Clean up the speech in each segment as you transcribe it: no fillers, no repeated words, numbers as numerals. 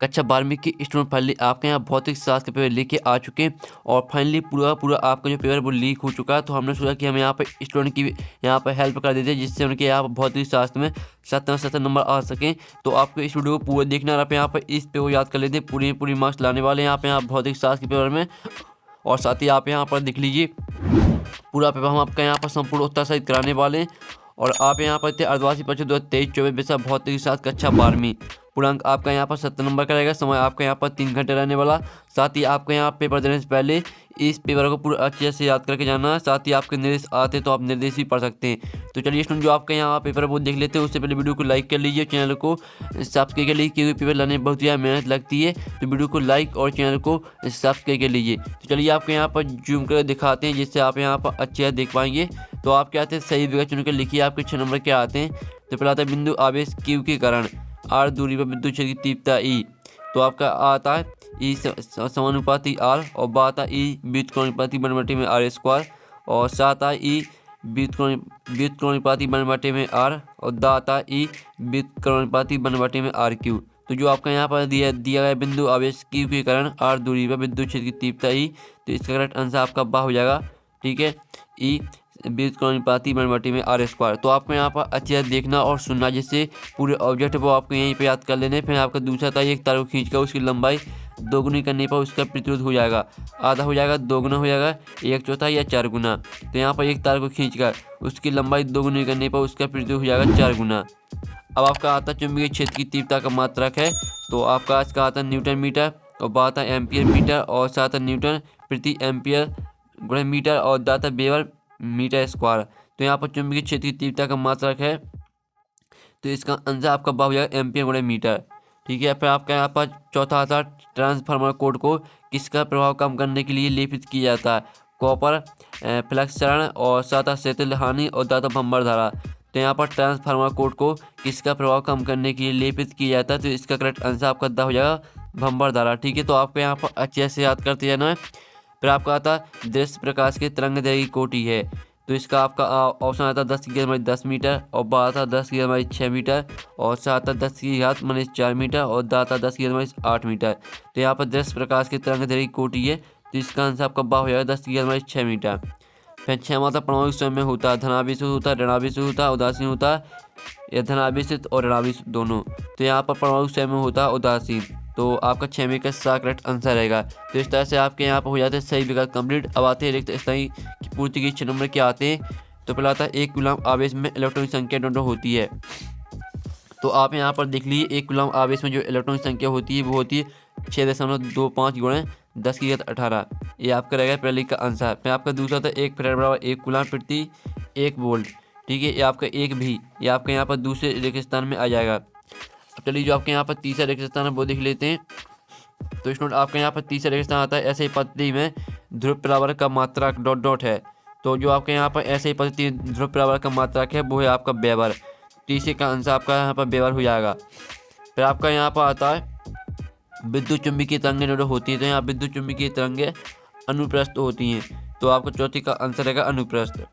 कक्षा 12वीं की स्टूडेंट फाइनली आपके यहाँ भौतिक शास्त्र के पेपर लेके आ चुके हैं और फाइनली पूरा आपका जो पेपर वो लीक हो चुका है। तो हमने सोचा कि हम यहाँ पर स्टूडेंट की यहाँ पर हेल्प कर देते हैं, जिससे उनके यहाँ पर भौतिक शास्त्र में 70 नंबर आ सकें। तो आपको इस वीडियो को पूरा देखना और आप यहाँ पर इस पेपर को याद कर लेते हैं। पूरी मार्क्स लाने वाले हैं यहाँ पे भौतिक शास्त्र के पेपर में। और साथ ही आप यहाँ पर देख लीजिए पूरा पेपर हम आपका यहाँ पर संपूर्ण उत्तर सहित कराने वाले हैं। और आप यहाँ पर थे अर्धवार्षिक परीक्षा 2023-24 विषय भौतिक शास्त्र कक्षा 12वीं। पूर्णांक आपका यहाँ पर 70 नंबर का रहेगा। समय आपका यहाँ पर 3 घंटे रहने वाला। साथ ही आपका यहाँ पेपर देने से पहले इस पेपर को पूरा अच्छे से याद करके जाना है। साथ ही आपके निर्देश आते हैं तो आप निर्देश भी पढ़ सकते हैं। तो चलिए स्टूडेंट जो आपका यहाँ पेपर वो देख लेते हैं। उससे पहले वीडियो को लाइक कर लीजिए, चैनल को सब्सक्राइब कर लीजिए, क्योंकि पेपर लाने में बहुत ज़्यादा मेहनत लगती है। तो वीडियो को लाइक और चैनल को सब्सक्राइब कर लीजिए। तो चलिए आपको यहाँ पर जूम कर दिखाते हैं, जिससे आप यहाँ पर अच्छे से देख पाएंगे। तो आप क्या आते हैं सही विकल्प चुन कर लिखिए, आपके 6 नंबर क्या आते हैं। तो पहला आता है बिंदु आवेश क्यू के कारण आर दूरी पर विद्युत क्षेत्र की तीव्रता ई। तो आपका आता है ई समानुपाती आर और बा आता है ई व्युत्क्रमानुपाती बनबटे में आर स्क्वायर और सा आता है ई व्युत्क्रमानुपाती बनबटे में आर और दा आता है ई व्युत्क्रमानुपाती बनबटे में आर क्यू। तो जो आपका यहाँ पर दिया गया बिंदु आवेश क्यू के कारण आर दूरी पर विद्युत क्षेत्र की तीव्रता ई। तो इसका करेक्ट आंसर आपका बा हो जाएगा। ठीक है, ई व्युत्क्रमानुपाती बनबटे में आर स्क्वायर। तो आपको यहाँ पर अच्छे से देखना और सुनना, जिससे पूरे ऑब्जेक्ट को आपको यहीं पे याद कर लेने। फिर आपका दूसरा था एक तार को खींचकर उसकी लंबाई दोगुनी करने पर उसका प्रतिरोध हो जाएगा, आधा हो जाएगा, दोगुना हो जाएगा, 1/4 या 4 गुना। तो यहाँ पर एक तार को खींचकर उसकी लंबाई दोगुनी करने पर उसका प्रतिरोध हो जाएगा 4 गुना। अब आपका आता चुंबकीय क्षेत्र की तीव्रता का मात्रक है। तो आपका आज का आता न्यूटन मीटर और बा आता एम्पियर मीटर और साथ न्यूटन प्रति एम्पियर गुणा मीटर और दाता वेबर मीटर स्क्वायर। तो यहाँ पर चुंबकीय क्षेत्र की तीव्रता का मात्रक है। तो इसका आंसर आपका बा हो जाएगा एम्पियर गुणा मीटर। ठीक है, फिर आपका यहाँ पर चौथा आता ट्रांसफार्मर कोड को किसका प्रभाव कम करने के लिए लेपित किया जाता है। कॉपर फ्लक्स चरण और साथ सेतुल हानि और दाता भंबर धारा। तो यहाँ पर ट्रांसफार्मर कोड को किसका प्रभाव कम करने के लिए लेपित किया जाता है। तो इसका करेक्ट आंसर आपका दा हो जाएगा भंबर धारा। ठीक है, तो आपको यहाँ पर अच्छे से याद करते जाना है। फिर आपका आता दृश्य प्रकाश की तरंगदैर्घ्य की कोटि है। तो इसका आपका ऑप्शन आता 10 की घात 10 मीटर और बा आता 10 की घात 6 मीटर और सा आता 10 की घात 4 मीटर और दा आता 10 की घात 8 मीटर। तो यहाँ पर दृश्य प्रकाश की तरंगदैर्घ्य की कोटि है। तो इसका आंसर आपका बा हो जाएगा 10 की घात 6 मीटर। फिर 6 मात्रा परमाणु स्वयं में होता है, धनावेशित होता है, ऋणावेशित होता है, उदासीन होता है, या धनावेशित और ऋणावेशित दोनों। तो यहाँ पर परमाणु स्वयं में होता है उदासीन। तो आपका 6 में का सा करेक्ट आंसर रहेगा। तो इस तरह से आपके यहाँ पर हो जाते हैं सही विकल्प कंप्लीट। अब आते हैं रिक्त स्थायी की पूर्ति के 6 नंबर क्या आते हैं। तो पहला आता है 1 कूलम आवेश में इलेक्ट्रॉन की संख्या दोनों होती है। तो आप यहाँ पर देख लीजिए 1 कूलम आवेश में जो इलेक्ट्रॉन की संख्या होती है वो होती है 6.25 गुणे 10 की घात 18। ये आपका रहेगा पहले का आंसर। फिर आपका दूसरा था 1 फैराड बराबर 1 कूलम प्रति 1 वोल्ट। ठीक है, ये आपका एक भी ये आपका यहाँ पर दूसरे रिक्त स्थान में आ जाएगा। अब चलिए जो आपके यहाँ पर तीसरा रिक्त स्थान है वो देख लेते हैं। तो स्टूडेंट आपके यहाँ पर तीसरा रिक्त स्थान आता है ऐसे ही पद्धति में ध्रुव परावर्तक का मात्रक डॉट है। तो जो आपके यहाँ पर ऐसे ही पद्धति ध्रुव परावर्तक का मात्रक है वो है आपका वेबर। तीसरे का आंसर आपका यहाँ पर वेबर हो जाएगा। फिर आपका यहाँ पर आता है विद्युत चुंबकीय तरंगें दोनों होती हैं। तो यहाँ विद्युत चुंबकीय तरंगें अनुप्रस्थ होती हैं। तो आपका चौथी का आंसर रहेगा अनुप्रस्थ।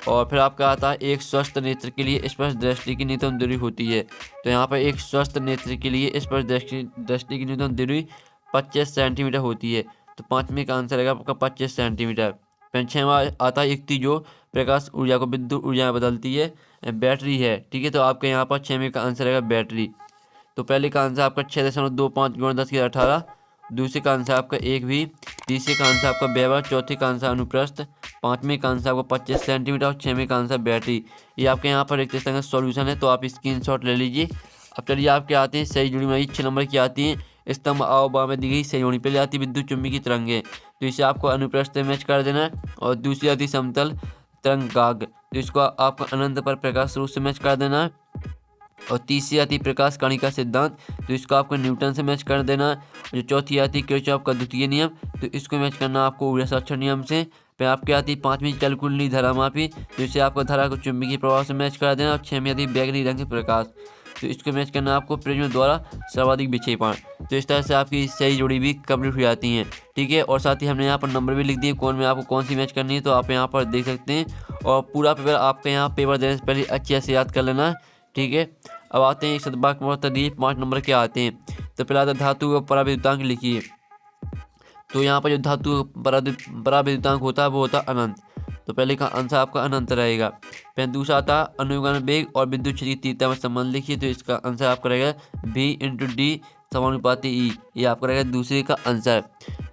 और फिर आपका आता है एक स्वस्थ नेत्र के लिए स्पष्ट दृष्टि की न्यूनतम दूरी होती है। तो यहाँ पर एक स्वस्थ नेत्र के लिए स्पष्ट दृष्टि की न्यूनतम दूरी 25 सेंटीमीटर होती है। तो 5वें का आंसर रहेगा आपका 25 सेंटीमीटर। फिर 6वां आता है युक्ति जो प्रकाश ऊर्जा को विद्युत ऊर्जा में बदलती है, बैटरी है। ठीक है, तो आपके यहाँ पर 6वें का आंसर रहेगा बैटरी। तो पहले का आंसर आपका 6.25 गुणा 10 की घात 18, दूसरे का आंसर आपका एक भी, तीसरे का आंसर आपका वेबर, चौथे का आंसर अनुप्रस्थ, 5वें का आंसर आपका 25 सेंटीमीटर और 6वें का आंसर बैटरी। ये आपके यहाँ पर रिक्त स्थान का सॉल्यूशन है। तो आप स्क्रीनशॉट ले लीजिए। अब चलिए आपके आते हैं सही जुड़ी में 6 नंबर की आती हैं स्तंभ आओ बा में दी गई सही जोड़ी। पहले आती विद्युत चुंबकीय तरंगें। तो इसे आपको अनुप्रस्थ से मैच कर देना है। और दूसरी आती समतल तरंगाग। तो इसको आपको अनंत पर प्रकाश स्रोत से मैच कर देना है। और तीसरी आती प्रकाश कणिका सिद्धांत। तो इसको आपको न्यूटन से मैच कर देना है। जो चौथी आती किरचॉफ का द्वितीय नियम। तो इसको मैच करना आपको ऊर्जा संरक्षण नियम से। फिर आपके आती 5वीं चलकुंडली धारामापी। तो इसे आपको धारा को चुंबकीय प्रभाव से मैच कर देना। और 6वीं आती बैगनी रंग से प्रकाश। तो इसको मैच करना आपको प्रिज्म द्वारा सर्वाधिक विक्षेपण। तो इस तरह से आपकी सही जोड़ी भी कंप्लीट हो जाती हैं। ठीक है, और साथ ही हमने यहाँ पर नंबर भी लिख दिए कौन में आपको कौन सी मैच करनी है। तो आप यहाँ पर देख सकते हैं। और पूरा पेपर आपके यहाँ पेपर देने से पहले अच्छे से याद कर लेना। ठीक है, अब आते हैं एक शतभाग में दिए 5 नंबर के आते हैं। तो पहला आता धातु का पराविद्युतांक लिखिए। तो यहाँ पर जो धातु पराविद्युतांक होता है वो होता है अनंत। तो पहले का आंसर आपका अनंत रहेगा। फिर दूसरा आता अनुगमन वेग और विद्युत क्षेत्र की तीव्रता में संबंध लिखिए। तो इसका आंसर आपका रहेगा V/D समानुपाती E। ये आपका रहेगा दूसरे का आंसर।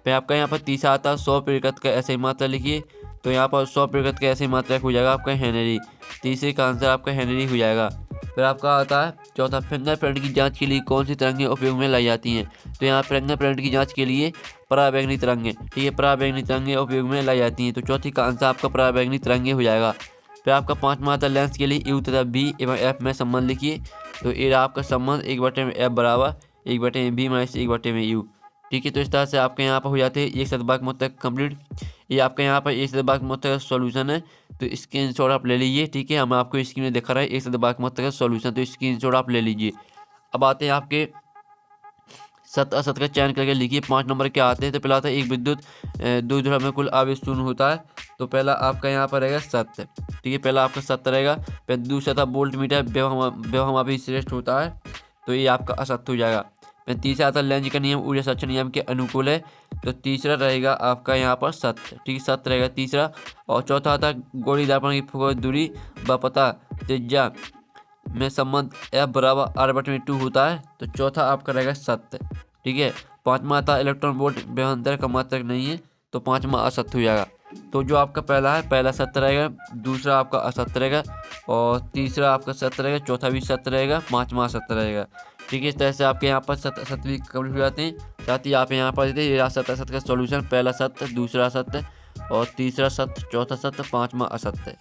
फिर आपका यहाँ पर तीसरा आता 100 प्रतिशत का ऐसे मात्रा लिखिए। तो यहाँ पर 100 प्रतिशत का ऐसे मात्रा हो जाएगा आपका हेनरी। तीसरे का आंसर आपका हेनरी हो जाएगा। फिर आपका आता है चौथा फिंगरप्रिंट की जांच के लिए कौन सी तरंगें उपयोग में लाई जाती हैं। तो यहाँ फिंगरप्रिंट की जांच के लिए पराबैंगनी तरंगें, ठीक है, पराबैंगनी तरंगें उपयोग में लाई जाती हैं। तो चौथी का आंसर आपका पराबैंगनी तरंगें हो जाएगा। फिर आपका पांचवा आता लेंस के लिए यू तथा बी एवं एफ में संबंध लिखिए। तो ये आपका संबंध 1/f बराबर 1/b माइनस 1/u, ठीक है। तो इस तरह से आपके यहाँ पर हो जाते हैं एक शतभाग तक कंप्लीट। ये आपके यहाँ पर एक शतभाग का सॉल्यूशन है। तो स्क्रीनशॉट आप ले लीजिए, ठीक है। हम आपको स्क्रीन में दिखा रहे हैं एक शतभाग का सॉल्यूशन, तो स्क्रीनशॉट आप ले लीजिए। अब आते हैं आपके सत असत का चयन करके लिखिए। 5 नंबर के आते हैं। तो पहला आता है एक विद्युत द्विध्रुव में कुल आवेश शून्य होता है। तो पहला आपका यहाँ पर रहेगा सत्य, ठीक है, पहला आपका सत्य रहेगा। फिर दूसरा था वोल्ट मीटर व्यवहार श्रेष्ठ होता है। तो ये आपका असत्य हो जाएगा। फिर तीसरा आता लेंज का नियम ऊर्जा संरक्षण नियम के अनुकूल है। तो तीसरा रहेगा आपका यहाँ पर सत्य, ठीक है, सत्य रहेगा तीसरा। और चौथा आता गोली दर्पण की फोकस दूरी व पता त्रिज्या में संबंध F बराबर R/2 होता है। तो चौथा आपका रहेगा सत्य, ठीक है। पांचवा आता इलेक्ट्रॉन वोल्ट व्यवहार का मात्रक नहीं है। तो पांचवा असत्य हो जाएगा। तो जो आपका पहला है, पहला सत्य रहेगा, दूसरा आपका असत्य रहेगा, और तीसरा आपका सत्य रहेगा, चौथा भी सत्य रहेगा, पांचवा असत्य रहेगा, ठीक है। इस तरह से आपके यहाँ पर सत्य असत्य भी कम्प्लीट हो जाते हैं। साथ ही आप यहाँ पर देते हैं सत्य असत्य का सॉल्यूशन, पहला सत्य, दूसरा सत्य, और तीसरा सत्य, चौथा सत्य, पांचवा असत्य।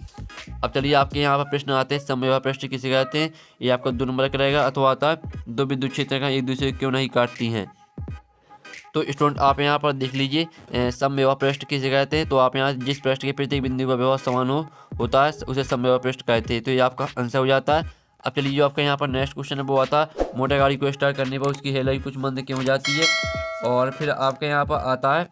अब चलिए आपके यहाँ पर प्रश्न आते हैं समव्यवहार प्रश्न किसे कहते हैं। ये आपका 2 नंबर का रहेगा। अथवा आता है दो विद्युत क्षेत्र का एक दूसरे को क्यों नहीं काटती हैं। तो स्टूडेंट आप यहाँ पर देख लीजिए समव्यवहार पृष्ठ किसे कहते हैं। तो आप यहाँ जिस पृष्ठ के प्रत्येक बिंदु का व्यवहार समान होता है उसे समव्यवहार पृष्ठ कहते हैं। तो ये आपका आंसर हो जाता है। अब चलिए जो आपका यहाँ पर नेक्स्ट क्वेश्चन है वो आता है मोटर गाड़ी को स्टार्ट करने पर उसकी हेडलाइट कुछ मंद क्यों हो जाती है। और फिर आपके यहाँ पर आता है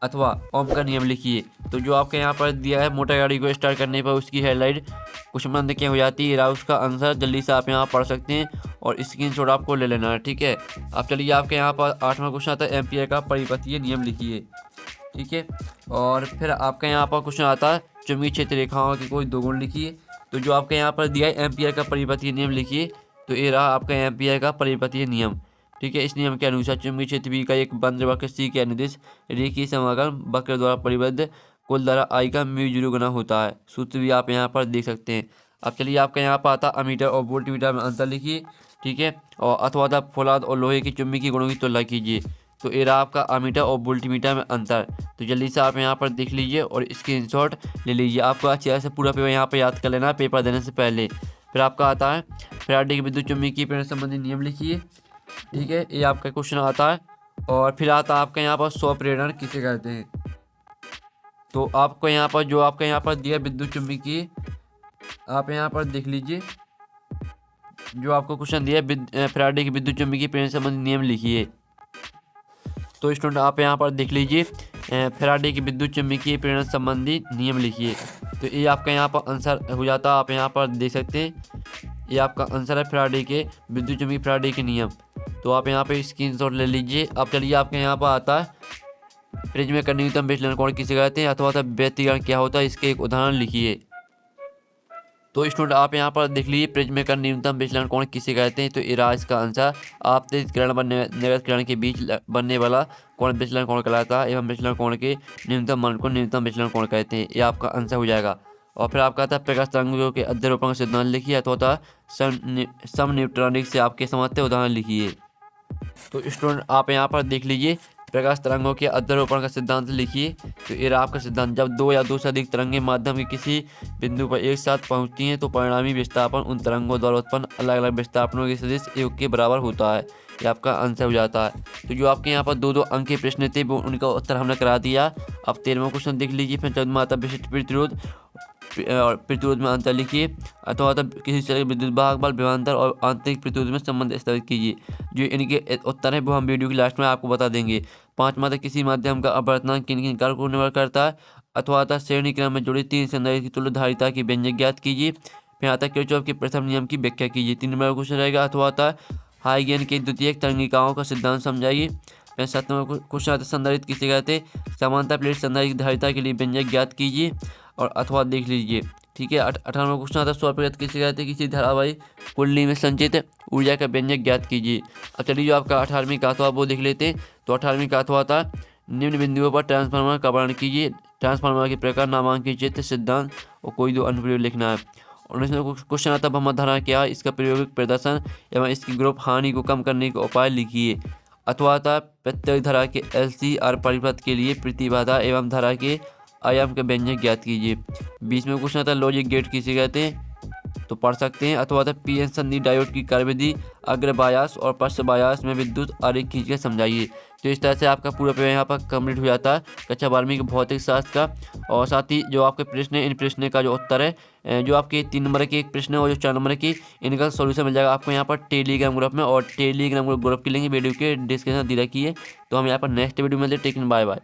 अथवा ओम का नियम लिखिए। तो जो आपके यहाँ पर दिया है मोटर गाड़ी को स्टार्ट करने पर उसकी हेडलाइट कुछ मंद क्यों हो जाती है, उसका आंसर जल्दी से आप यहाँ पढ़ सकते हैं और स्क्रीनशॉट आपको ले लेना है, ठीक है। अब चलिए आपके यहाँ पर 8वां क्वेश्चन आता है एम्पियर का परिपथीय नियम लिखिए, ठीक है। और फिर आपके यहाँ पर क्वेश्चन आता है चुंबकीय क्षेत्र रेखाओं के कोई 2 गुण लिखिए। तो जो आपके यहाँ पर दिया है एम्पियर का परिपथीय नियम लिखिए। तो ये रहा आपका एम्पियर का परिपथीय नियम, ठीक है। इस नियम के अनुसार चुंबकीय क्षेत्र B का एक बंद वक्र C के अनुदिश रेखीय समाकलन वक्र द्वारा परिबद्ध कुल धारा I का μ0 गुना होता है। सूत्र भी आप यहाँ पर देख सकते हैं। अब चलिए आपका यहाँ पर आता अमीटर और वोल्टमीटर में अंतर लिखिए, ठीक है। और अथवा फौलाद और लोहे की चुंबकीय गुणों की तुलना कीजिए। तो ये रहा आपका अमीटर और वोल्टमीटर में अंतर। तो जल्दी से आप यहाँ पर देख लीजिए और स्क्रीनशॉट ले लीजिए। आपको अच्छी तरह से पूरा पेपर यहाँ पर याद कर लेना पेपर देने से पहले। फिर आपका आता है फैराडे के विद्युत चुंबकीय प्रेरण संबंधी नियम लिखिए, ठीक है, ये आपका क्वेश्चन आता है। और फिर आता है आपके यहाँ पर स्व प्रेरण किसे कहते हैं। तो आपको यहाँ पर जो आपका यहाँ पर दिया विद्युत चुंबकीय, आप यहाँ पर देख लीजिए जो आपको क्वेश्चन दिया फैराडे की विद्युत चुंबकीय प्रेरण संबंधी नियम लिखिए। तो स्टूडेंट आप यहाँ पर देख लीजिए फैराडे की विद्युत चुंबकीय प्रेरण संबंधी नियम लिखिए। तो ये आपका यहाँ पर आंसर हो जाता है, आप यहाँ पर देख सकते हैं ये आपका आंसर है फैराडे के विद्युत चुंबकीय फैराडे के नियम। तो आप यहाँ पे स्क्रीनशॉट ले लीजिए। अब चलिए आपके यहाँ पर आता है प्रिज्म का न्यूनतम विचलन कोण किसे कहते हैं अथवा व्यतिकरण क्या होता है, इसके एक उदाहरण लिखिए। तो स्टूडेंट आप यहाँ पर देख लीजिए प्रिज्म का न्यूनतम विचलन कोण किसे कहते हैं। तो इराज इसका आंसर आपतित किरण व निर्गत किरण के बीच बनने वाला कोण विचलन कोण कहलाता है एवं विचलन कोण के न्यूनतम मान को न्यूनतम विचलन कोण कहते हैं। ये आपका आंसर हो जाएगा। और फिर आपका आता है प्रकाश तरंगों के अध्यारोपण का सिद्धांत लिखिए अथवा सम न्यूट्रॉनिक से आपके समझते उदाहरण लिखिए। तो स्टूडेंट आप यहाँ पर देख लीजिए प्रकाश तरंगों के अध्यारोपण का सिद्धांत लिखिए। तो ये आपका सिद्धांत जब 2 या 2 से अधिक तरंगें माध्यम के किसी बिंदु पर एक साथ पहुँचती हैं तो परिणामी विस्थापन उन तरंगों द्वारा उत्पन्न अलग अलग विस्थापनों के सदिश योग के बराबर होता है। ये आपका आंसर हो जाता है। तो जो आपके यहाँ पर 2-2 अंक के प्रश्न थे वो उनका उत्तर हमने करा दिया। अब 13वां क्वेश्चन देख लीजिए। फिर 14वां आता विशिष्ट प्रतिरोध और प्रतिरोध में अंतर लिखिए अथवा किसी तरह विद्युत भाग बल विभवांतर और आंतरिक प्रतिरोध में संबंध स्थापित कीजिए। जो इनके उत्तर है वो हम वीडियो की लास्ट में आपको बता देंगे। 5वां था किसी माध्यम का अपवर्तनांक किन किन कारकों पर निर्भर करता है अथवा श्रेणी क्रम में जुड़ी 3 संधारित्र की तुल्यधारिता की व्यंजक ज्ञात कीजिए। फिर आता है किरचॉफ के प्रथम नियम की व्याख्या कीजिए। 3 नंबर का क्वेश्चन रहेगा। अथवा आता है हाइगेन के द्वितीयक तरंगिकाओं का सिद्धांत समझाइए। फिर 7 नंबर क्वेश्चन आता है संधारित्र किसे कहते हैं। समानता प्लेट संधारित्र की धारिता के लिए व्यंजक ज्ञात कीजिए और अथवा देख लीजिए। ठीक है। 18 नंबर क्वेश्चन आता है सौर प्रगति किसे कहते हैं। किसी धारावाही कुंडली में संचित ऊर्जा का व्यंजक ज्ञात कीजिए। अब चलिए जो आपका 18वीं का अथवा वो देख लेते हैं। तो 18वीं का अथवा था निम्न बिंदुओं पर ट्रांसफार्मर का वर्णन कीजिए। ट्रांसफार्मर के प्रकार, नामांकित चित्र, सिद्धांत और कोई 2 अनुप्रयोग लिखना है। 19 में क्वेश्चन आता है भ्रमण धारा क्या है, इसका प्रायोगिक प्रदर्शन एवं इसकी ग्रुप हानि को कम करने के उपाय लिखिए। अथवा था प्रत्येक धारा के LCR परिपथ के लिए प्रतिबाधा एवं धारा के आयाम के व्यंजक ज्ञात कीजिए। 20 में क्वेश्चन आता है लॉजिक गेट किसे कहते हैं, तो पढ़ सकते हैं। अथवा था PN संधि डायोड की कार्यविधि, अग्र बायास और पश्च बायास में विद्युत आरेख खींच के समझाइए। तो इस तरह से आपका पूरा पेपर यहाँ पर कंप्लीट हो जाता है कक्षा 12वीं के भौतिक शास्त्र का। और साथ ही जो आपके प्रश्न है, इन प्रश्न का जो उत्तर है, जो आपके 3 नंबर के एक प्रश्न है और जो 4 नंबर की, इनका सॉल्यूशन मिल जाएगा आपको यहाँ पर टेलीग्राम ग्रुप में। और टेलीग्राम ग्रुप की लिंक वीडियो के डिस्क्रिप्शन दी रखी है। तो हम यहाँ पर नेक्स्ट वीडियो में मिलते हैं। Take bye bye.